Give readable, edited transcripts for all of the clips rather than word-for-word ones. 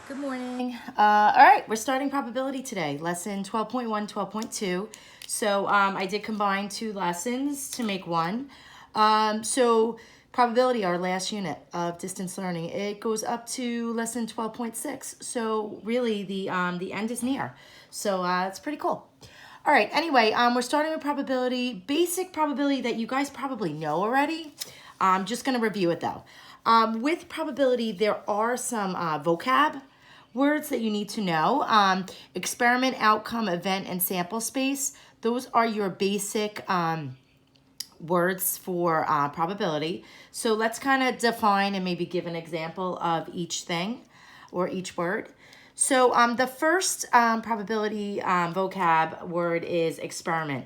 Good morning. All right, we're starting probability today, lesson 12.1, 12.2. So I did combine two lessons to make one. So probability, our last unit of distance learning, it goes up to lesson 12.6. So really the end is near. So it's pretty cool. All right, anyway, we're starting with probability, basic probability that you guys probably know already. I'm just going to review it though. With probability, there are some vocab words that you need to know. Experiment, outcome, event, and sample space. Those are your basic words for probability. So let's kind of define and maybe give an example of each thing or each word. So the first probability vocab word is experiment.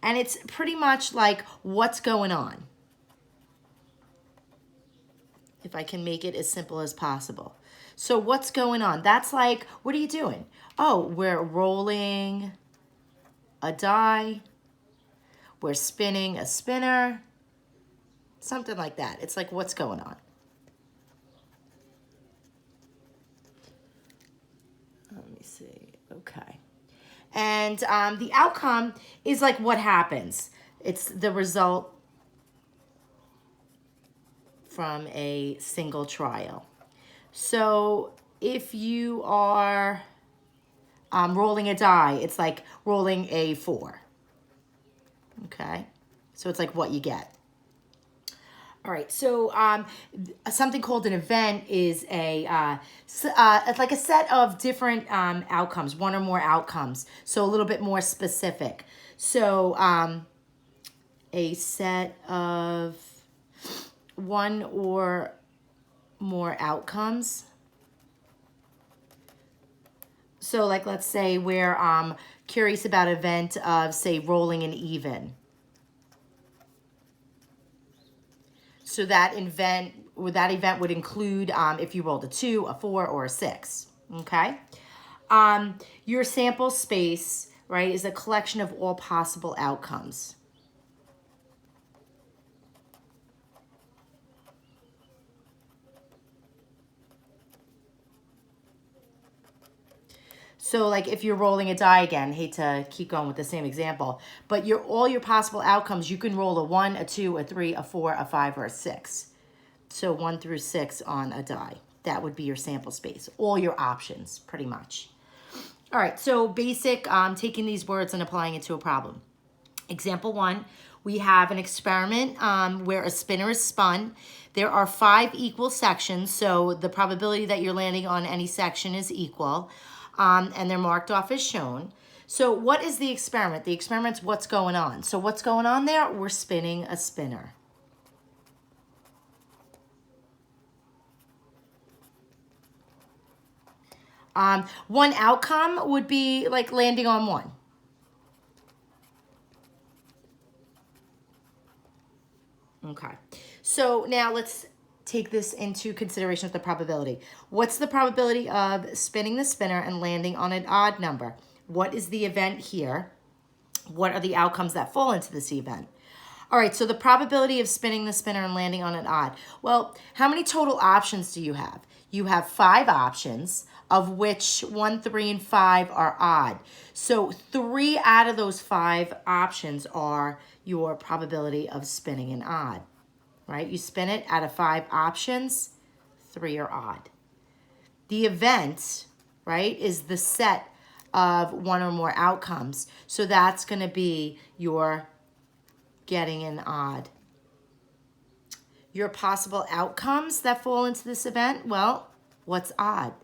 And it's pretty much like what's going on. If I can make it as simple as possible. So what's going on? That's like, what are you doing? Oh, we're rolling a die. We're spinning a spinner. Something like that. It's like, what's going on? Let me see. Okay. And the outcome is like what happens. It's the result from a single trial. So if you are rolling a die, it's like rolling a 4. Okay, so it's like what you get. All right, so something called an event is it's like a set of different outcomes, one or more outcomes, so a little bit more specific. So a set of one or more outcomes. So like, let's say we're curious about an event of, say, rolling an even. So that event would include if you rolled a 2, a 4, or a 6, okay? Your sample space, right, is a collection of all possible outcomes. So like if you're rolling a die again, hate to keep going with the same example, but all your possible outcomes, you can roll a 1, a 2, a 3, a 4, a 5, or a 6. So 1 through 6 on a die. That would be your sample space. All your options, pretty much. All right, so basic, taking these words and applying it to a problem. Example 1, we have an experiment where a spinner is spun. There are 5 equal sections, so the probability that you're landing on any section is equal, and they're marked off as shown. So what is the experiment? The experiment's what's going on. So what's going on there? We're spinning a spinner. One outcome would be like landing on 1. Okay, so now let's take this into consideration with the probability. What's the probability of spinning the spinner and landing on an odd number? What is the event here? What are the outcomes that fall into this event? All right, so the probability of spinning the spinner and landing on an odd. Well, how many total options do you have? You have 5 options, of which 1, 3, and 5 are odd. So 3 out of those 5 options are your probability of spinning an odd, right? You spin it out of 5 options, 3 are odd. The event, right, is the set of 1 or more outcomes. So that's going to be your getting an odd. Your possible outcomes that fall into this event, well, what's odd?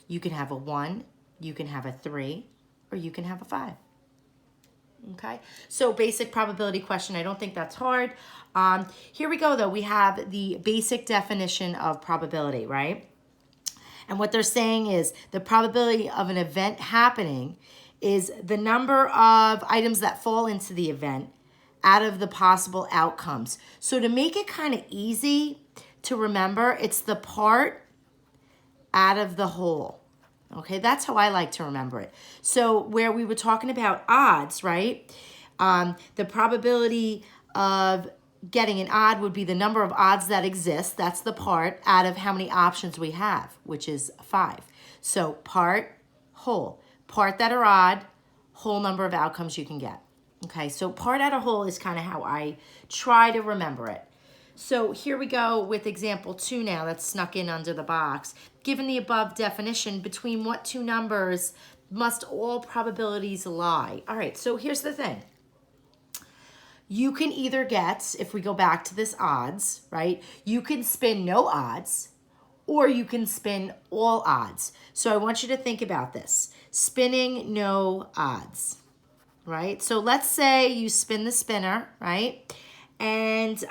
You can have a 1, you can have a 3, or you can have a 5. Okay, so basic probability question. I don't think that's hard. Here we go, though. We have the basic definition of probability, right? And what they're saying is the probability of an event happening is the number of items that fall into the event out of the possible outcomes. So to make it kind of easy to remember, it's the part out of the whole. Okay, that's how I like to remember it. So where we were talking about odds, right? The probability of getting an odd would be the number of odds that exist. That's the part out of how many options we have, which is 5. So part, whole. Part that are odd, whole number of outcomes you can get. Okay, so part out of whole is kind of how I try to remember it. So here we go with example 2 now that's snuck in under the box. Given the above definition, between what two numbers must all probabilities lie? All right, so here's the thing. You can either get, if we go back to this odds, right? You can spin no odds, or you can spin all odds. So I want you to think about this. Spinning no odds, right? So let's say you spin the spinner, right? And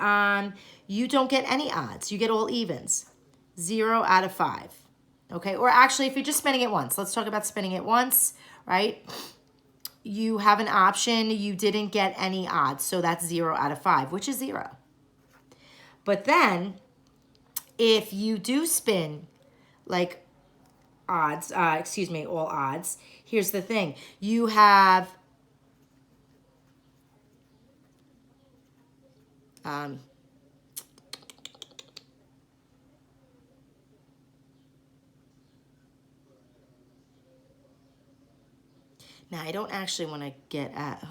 you don't get any odds. You get all evens. 0 out of 5. Okay, or actually if you're just spinning it once, let's talk about spinning it once, right? You have an option, you didn't get any odds, so that's 0 out of 5, which is 0. But then, if you do spin like odds, all odds, here's the thing. You have now I don't actually want to get at,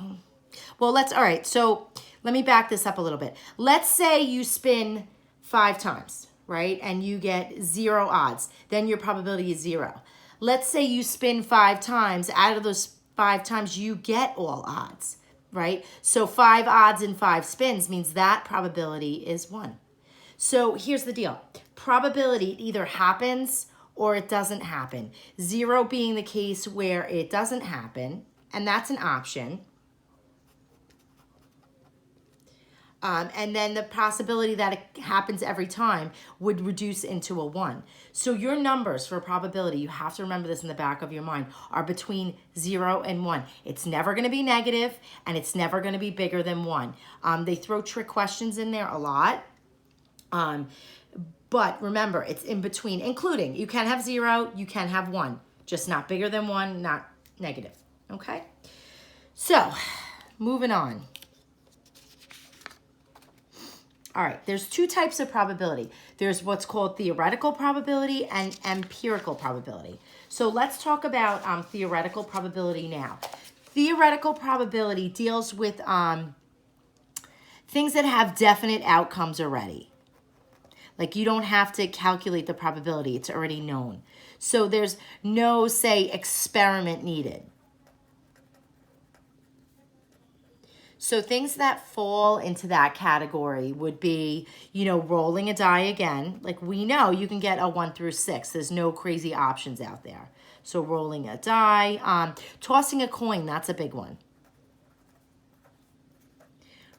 well, all right, so let me back this up a little bit. Let's say you spin 5 times, right? And you get 0 odds. Then your probability is 0. Let's say you spin 5 times. Out of those 5 times, you get all odds, right? So 5 odds in 5 spins means that probability is 1. So here's the deal. Probability either happens or it doesn't happen. 0 being the case where it doesn't happen, and that's an option. And then the possibility that it happens every time would reduce into a 1. So your numbers for probability, you have to remember this in the back of your mind, are between 0 and 1. It's never going to be negative, and it's never going to be bigger than 1. They throw trick questions in there a lot. But remember, it's in between, including you can have 0, you can have 1, just not bigger than 1, not negative. Okay? So, moving on. All right, there's 2 types of probability. There's what's called theoretical probability and empirical probability. So let's talk about theoretical probability now. Theoretical probability deals with things that have definite outcomes already. Like you don't have to calculate the probability, it's already known. So there's no, say, experiment needed. So things that fall into that category would be, rolling a die again. Like we know you can get a 1 through 6. There's no crazy options out there. So rolling a die, tossing a coin, that's a big one.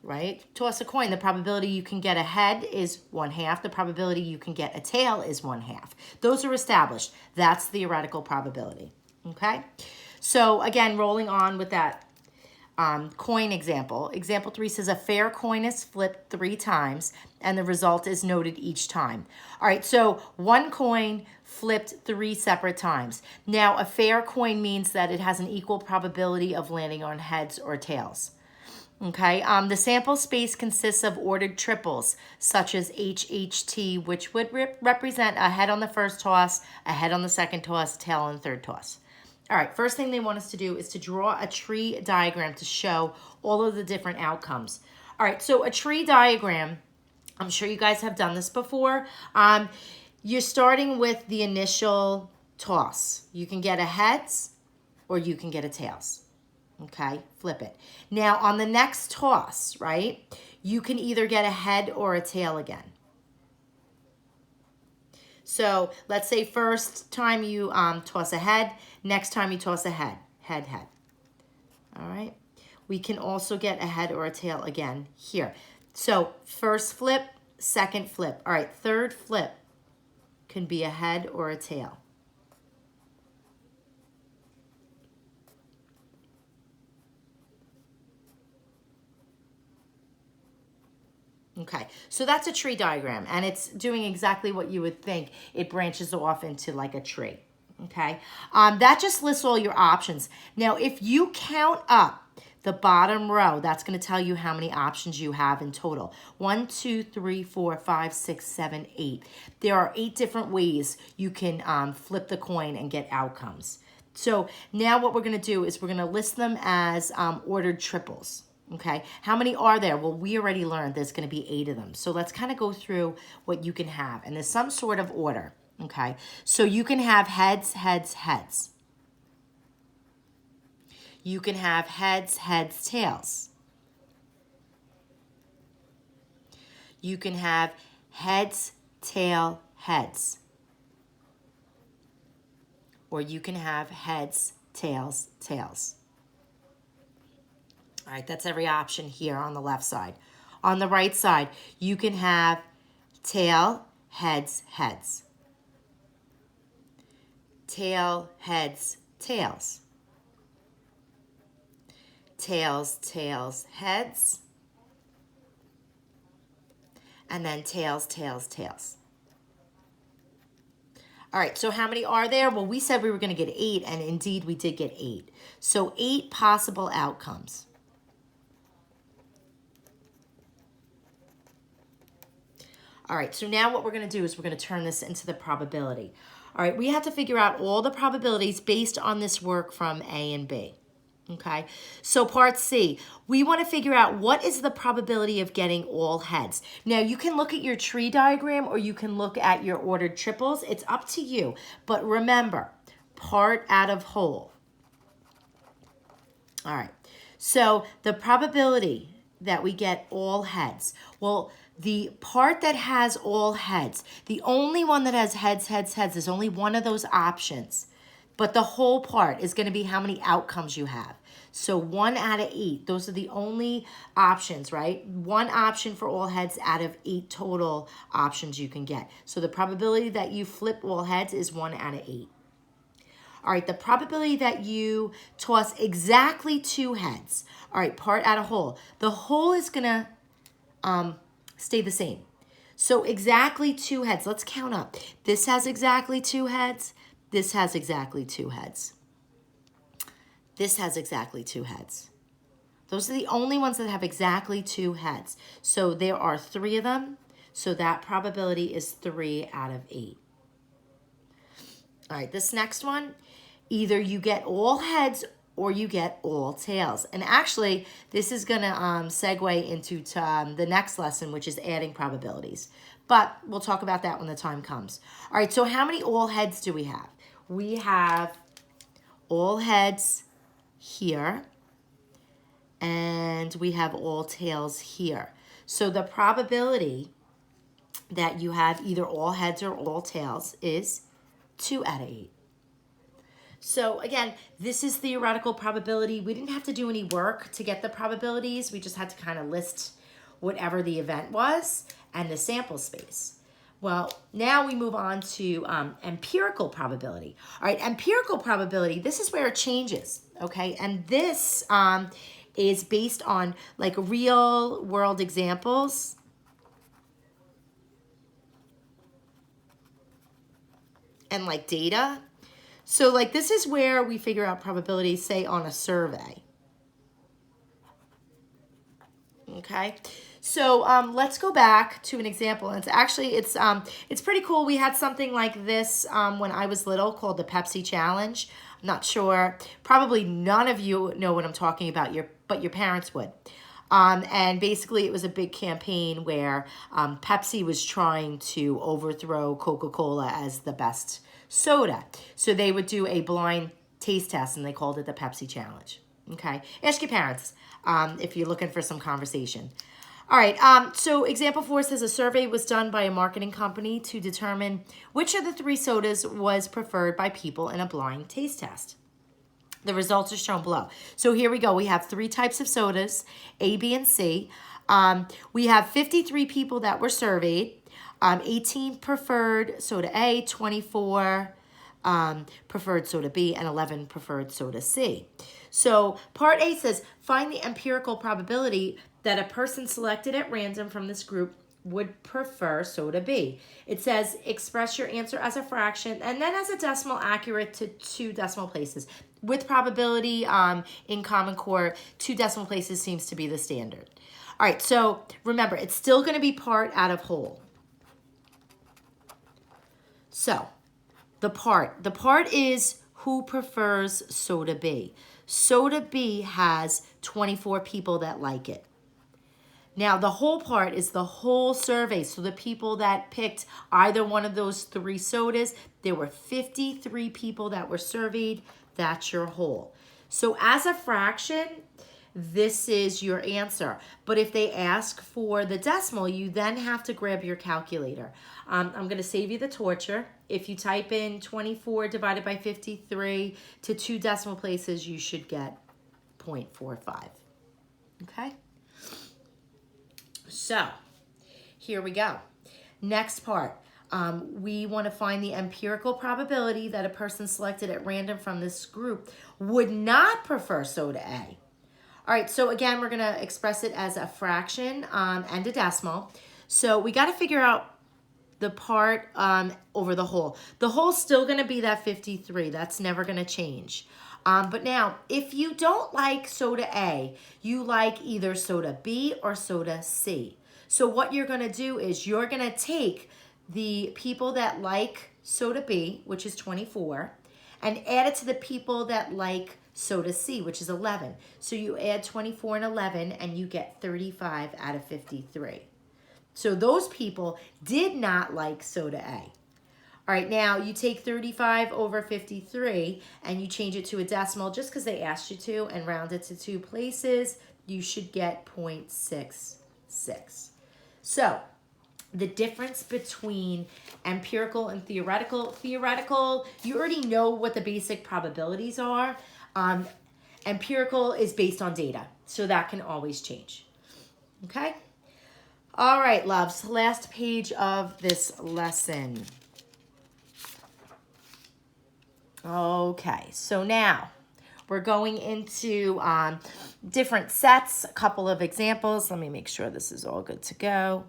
Right? Toss a coin. The probability you can get a head is 1/2. The probability you can get a tail is 1/2. Those are established. That's theoretical probability. Okay? So again, rolling on with that coin example. Example 3 says a fair coin is flipped 3 times and the result is noted each time. All right, so one coin flipped 3 separate times. Now, a fair coin means that it has an equal probability of landing on heads or tails. Okay, the sample space consists of ordered triples, such as HHT, which would represent a head on the first toss, a head on the second toss, tail on the third toss. All right, first thing they want us to do is to draw a tree diagram to show all of the different outcomes. All right, so a tree diagram, I'm sure you guys have done this before. You're starting with the initial toss. You can get a heads or you can get a tails. Okay, flip it. Now, on the next toss, right, you can either get a head or a tail again. So let's say first time you toss a head, next time you toss a head, head. All right. We can also get a head or a tail again here. So first flip, second flip. All right, third flip can be a head or a tail. Okay, so that's a tree diagram, and it's doing exactly what you would think. It branches off into like a tree, okay? That just lists all your options. Now, if you count up the bottom row, that's going to tell you how many options you have in total. 1, 2, 3, 4, 5, 6, 7, 8. There are 8 different ways you can flip the coin and get outcomes. So now what we're going to do is we're going to list them as ordered triples. Okay, how many are there? Well, we already learned there's going to be 8 of them. So let's kind of go through what you can have. And there's some sort of order. Okay, so you can have heads, heads, heads. You can have heads, heads, tails. You can have heads, tail, heads. Or you can have heads, tails, tails. All right, that's every option here on the left side. On the right side, you can have tail, heads, heads. Tail, heads, tails. Tails, tails, heads. And then tails, tails, tails. All right, so how many are there? Well, we said we were going to get 8, and indeed we did get 8. So 8 possible outcomes. All right, so now what we're going to do is we're going to turn this into the probability. All right, we have to figure out all the probabilities based on this work from A and B. Okay, so part C, we want to figure out what is the probability of getting all heads. Now, you can look at your tree diagram or you can look at your ordered triples. It's up to you. But remember, part out of whole. All right, so the probability that we get all heads. Well, the part that has all heads, the only one that has heads, heads, heads, is only one of those options. But the whole part is going to be how many outcomes you have. So 1 out of 8, those are the only options, right? 1 option for all heads out of 8 total options you can get. So the probability that you flip all heads is 1 out of 8. All right, the probability that you toss exactly 2 heads. All right, part out of whole. The whole is going to stay the same. So exactly 2 heads. Let's count up. This has exactly 2 heads. This has exactly 2 heads. This has exactly 2 heads. Those are the only ones that have exactly 2 heads. So there are 3 of them. So that probability is 3 out of 8. All right, this next one, either you get all heads or you get all tails. And actually, this is going to segue into the next lesson, which is adding probabilities. But we'll talk about that when the time comes. All right, so how many all heads do we have? We have all heads here, and we have all tails here. So the probability that you have either all heads or all tails is 2 out of 8. So again, this is theoretical probability. We didn't have to do any work to get the probabilities. We just had to kind of list whatever the event was and the sample space. Well, now we move on to empirical probability. All right, empirical probability, this is where it changes, okay? And this is based on like real world examples. And like data. So like this is where we figure out probability, say on a survey. Okay, so let's go back to an example. And it's pretty cool. We had something like this when I was little called the Pepsi Challenge. I'm not sure, probably none of you know what I'm talking about, but your parents would. And basically it was a big campaign where Pepsi was trying to overthrow Coca-Cola as the best soda. So they would do a blind taste test and they called it the Pepsi Challenge. Okay, ask your parents if you're looking for some conversation. All right, so example 4 says a survey was done by a marketing company to determine which of the 3 sodas was preferred by people in a blind taste test. The results are shown below. So here we go. We have 3 types of sodas, A, B, and C. We have 53 people that were surveyed. 18 preferred soda A, 24 preferred soda B, and 11 preferred soda C. So part A says, find the empirical probability that a person selected at random from this group would prefer soda B. It says express your answer as a fraction and then as a decimal accurate to 2 decimal places. With probability in Common Core, 2 decimal places seems to be the standard. All right, so remember, it's still going to be part out of whole. So the part is who prefers soda B. Soda B has 24 people that like it. Now, the whole part is the whole survey. So the people that picked either one of those 3 sodas, there were 53 people that were surveyed. That's your whole. So as a fraction, this is your answer. But if they ask for the decimal, you then have to grab your calculator. I'm going to save you the torture. If you type in 24 divided by 53 to 2 decimal places, you should get 0.45. Okay? So, here we go. Next part. We want to find the empirical probability that a person selected at random from this group would not prefer soda A. All right, so again, we're going to express it as a fraction and a decimal. So we got to figure out the part over the whole. The whole's still going to be that 53. That's never going to change. But now, if you don't like soda A, you like either soda B or soda C. So what you're going to do is you're going to take the people that like soda B, which is 24, and add it to the people that like soda C, which is 11. So you add 24 and 11, and you get 35 out of 53. So those people did not like soda A. All right, now you take 35 over 53 and you change it to a decimal just because they asked you to and round it to 2 places. You should get 0.66. So the difference between empirical and theoretical, you already know what the basic probabilities are. Empirical is based on data, so that can always change. Okay? All right, loves, last page of this lesson. Okay, so now we're going into different sets, a couple of examples. Let me make sure this is all good to go.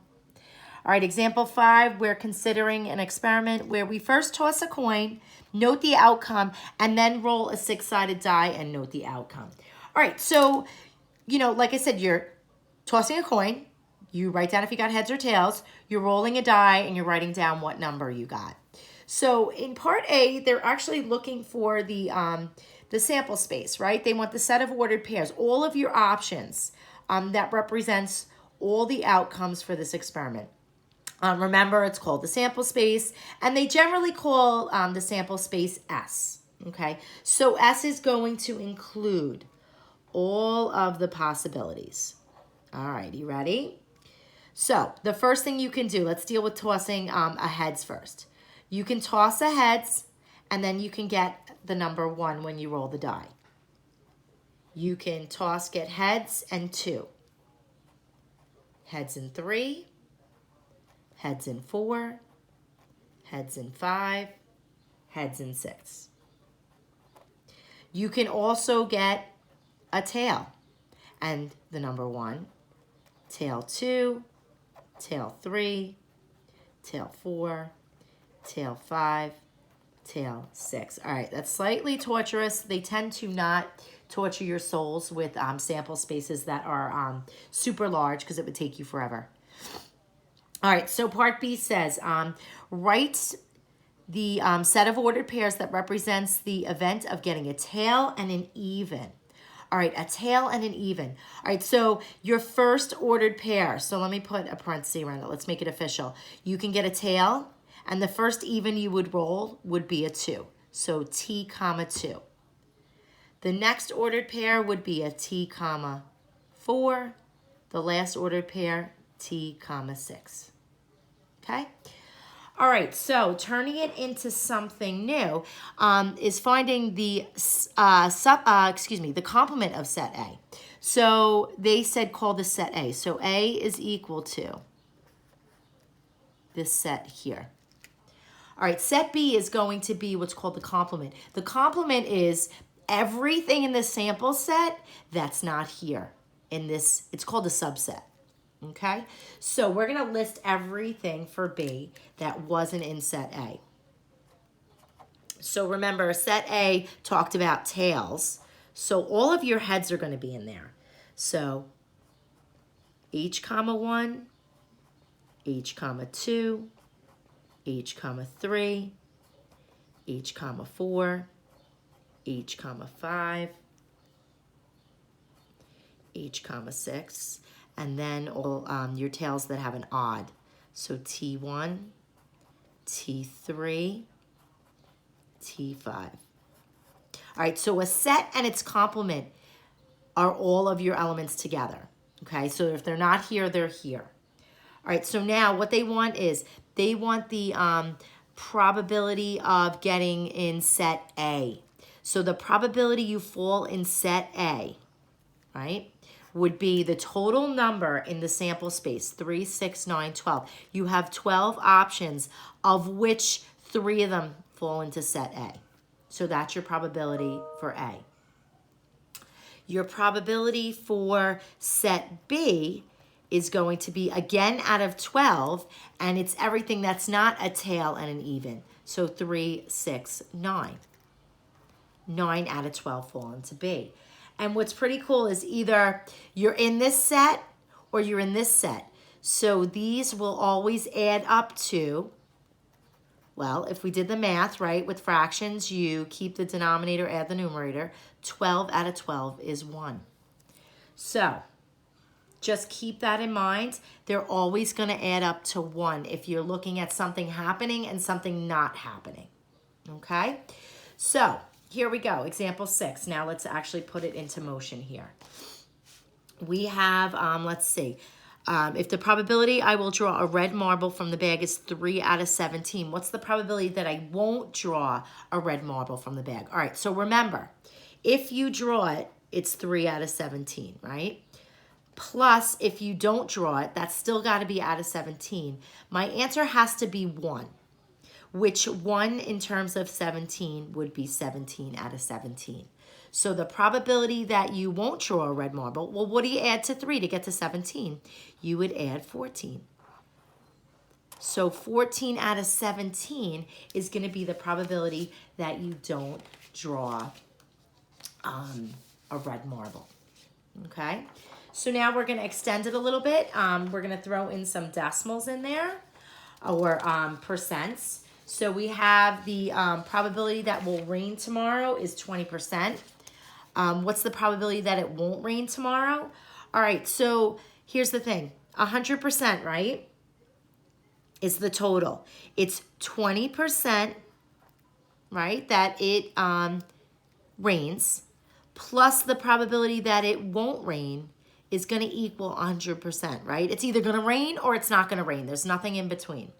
All right, example 5, we're considering an experiment where we first toss a coin, note the outcome, and then roll a 6-sided die and note the outcome. All right, so, you know, like I said, you're tossing a coin. You write down if you got heads or tails. You're rolling a die, and you're writing down what number you got. So in part A, they're actually looking for the sample space, right? They want the set of ordered pairs, all of your options that represents all the outcomes for this experiment. Remember, it's called the sample space, and they generally call the sample space S, okay? So S is going to include all of the possibilities. All right, you ready? So the first thing you can do, let's deal with tossing a heads first. You can toss a heads, and then you can get the number 1 when you roll the die. You can toss, get heads and 2. Heads and 3. Heads and 4. Heads and 5. Heads and 6. You can also get a tail, and the number 1, tail 2, tail 3, tail 4, tail 5, tail 6. All right, that's slightly torturous. They tend to not torture your souls with sample spaces that are super large because it would take you forever. All right, so part B says, write the set of ordered pairs that represents the event of getting a tail and an even. All right, a tail and an even. All right, so your first ordered pair. So let me put a parenthesis around it. Let's make it official. You can get a tail, and the first even you would roll would be a 2. So T, 2. The next ordered pair would be a T, 4. The last ordered pair, T, 6. Okay? All right, so turning it into something new is finding the the complement of set A. So they said call this set A. So A is equal to this set here. All right, set B is going to be what's called the complement. The complement is everything in the sample set that's not here in this. It's called a subset. Okay, so we're going to list everything for B that wasn't in set A. So remember, set A talked about tails. So all of your heads are going to be in there. So H comma 1, H comma 2, H comma 3, H comma 4, H comma 5, H comma 6, and then all your tails that have an odd. So T1, T3, T5. All right, so a set and its complement are all of your elements together. Okay, so if they're not here, they're here. All right, so now what they want is they want the probability of getting in set A. So the probability you fall in set A, right, would be the total number in the sample space, 3, 6, 9, 12. You have 12 options, of which 3 of them fall into set A. So that's your probability for A. Your probability for set B is going to be, again, out of 12, and it's everything that's not a tail and an even. So 3, 6, 9. 9 out of 12 fall into B. And what's pretty cool is either you're in this set or you're in this set. So these will always add up to, well, if we did the math, right, with fractions, you keep the denominator, add the numerator. 12 out of 12 is 1. So just keep that in mind. They're always going to add up to 1 if you're looking at something happening and something not happening. Okay? So here we go. Example 6. Now let's actually put it into motion here. We have, let's see. If the probability I will draw a red marble from the bag is 3 out of 17, what's the probability that I won't draw a red marble from the bag? All right, so remember, if you draw it, it's 3 out of 17, right? Plus, if you don't draw it, that's still got to be out of 17. My answer has to be 1, which 1 in terms of 17 would be 17 out of 17. So the probability that you won't draw a red marble, well, what do you add to 3 to get to 17? You would add 14. So 14 out of 17 is going to be the probability that you don't draw a red marble. Okay? So now we're going to extend it a little bit. We're going to throw in some decimals in there, or percents. So we have the probability that will rain tomorrow is 20%. What's the probability that it won't rain tomorrow? All right, so here's the thing. 100%, right, is the total. It's 20%, right, that it rains, plus the probability that it won't rain is going to equal 100%, right? It's either going to rain or it's not going to rain. There's nothing in between.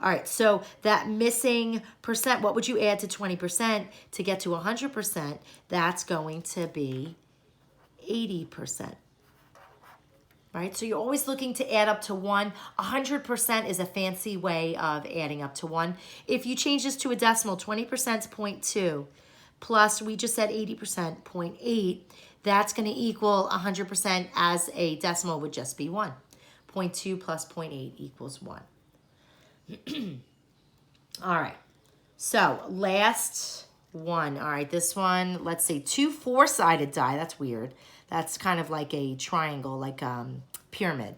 All right, so that missing percent, what would you add to 20% to get to 100%? That's going to be 80%. Right, so you're always looking to add up to 1. 100% is a fancy way of adding up to 1. If you change this to a decimal, 20% is 0.2, plus we just said 80%, 0.8. That's going to equal 100% as a decimal would just be 1. 0.2 plus 0.8 equals 1. All right, so last one. All right, this one, let's see, 2 4-sided die. That's weird. That's kind of like a triangle, like pyramid.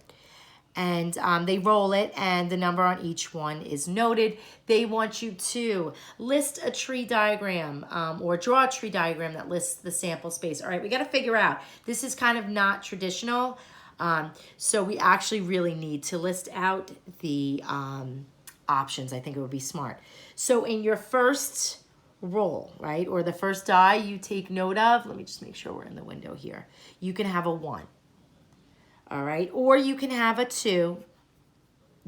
And they roll it, and the number on each one is noted. They want you to list a tree diagram or draw a tree diagram that lists the sample space. All right, we got to figure out. This is kind of not traditional, so we actually really need to list out the options. I think it would be smart. So in your first roll, right, or the first die you take note of, let me just make sure we're in the window here. You can have a 1. All right, or you can have a 2,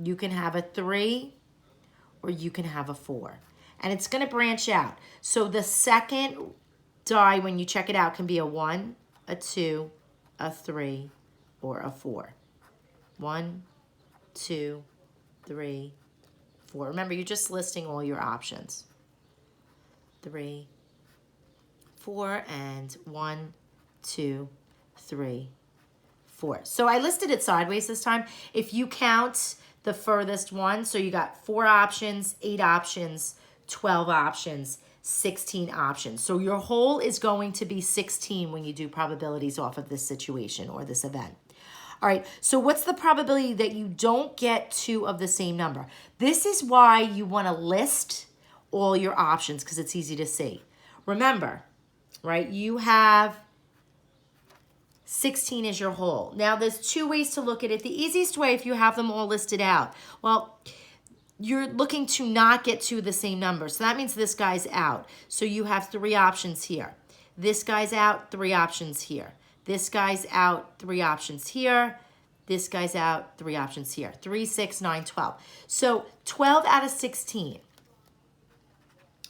you can have a 3, or you can have a 4. And it's going to branch out. So the second die, when you check it out, can be a 1, a 2, a 3, or a 4. 1, 2, 3, 4. Remember, you're just listing all your options. 3, 4, and 1, 2, 3, 4. So I listed it sideways this time. If you count the furthest one, so you got 4 options, 8 options, 12 options, 16 options. So your whole is going to be 16 when you do probabilities off of this situation or this event. All right, so what's the probability that you don't get 2 of the same number? This is why you want to list all your options because it's easy to see. Remember, right, you have 16 is your whole. Now, there's 2 ways to look at it. The easiest way, if you have them all listed out, well, you're looking to not get 2 of the same number. So that means this guy's out. So you have 3 options here. This guy's out, 3 options here. This guy's out, 3 options here. This guy's out, 3 options here. 3, 6, 9, 12. So 12 out of 16,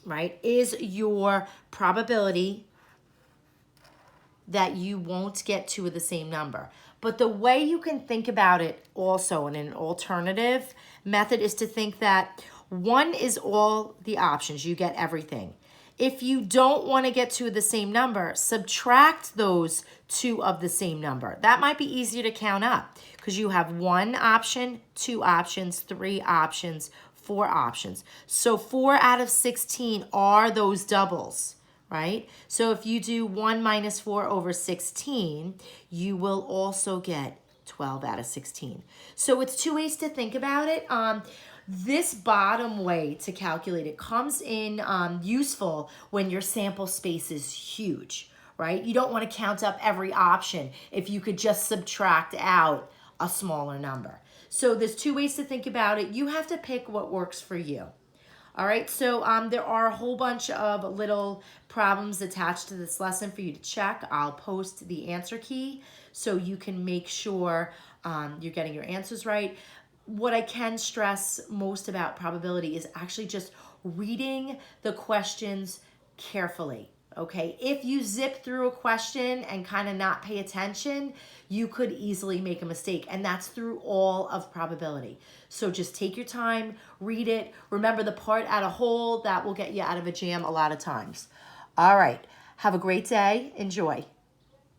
right, is your probability that you won't get 2 of the same number. But the way you can think about it also in an alternative method is to think that 1 is all the options. You get everything. If you don't want to get 2 of the same number, subtract those 2 of the same number. That might be easier to count up because you have 1 option, 2 options, 3 options, 4 options. So 4 out of 16 are those doubles, right? So if you do 1 minus 4 over 16, you will also get 12 out of 16. So it's 2 ways to think about it. This bottom way to calculate it comes in useful when your sample space is huge, right? You don't want to count up every option if you could just subtract out a smaller number. So there's 2 ways to think about it. You have to pick what works for you. All right, so there are a whole bunch of little problems attached to this lesson for you to check. I'll post the answer key so you can make sure you're getting your answers right. What I can stress most about probability is actually just reading the questions carefully, okay? If you zip through a question and kind of not pay attention, you could easily make a mistake, and that's through all of probability. So just take your time, read it. Remember the part out of whole, that will get you out of a jam a lot of times. All right, have a great day. Enjoy.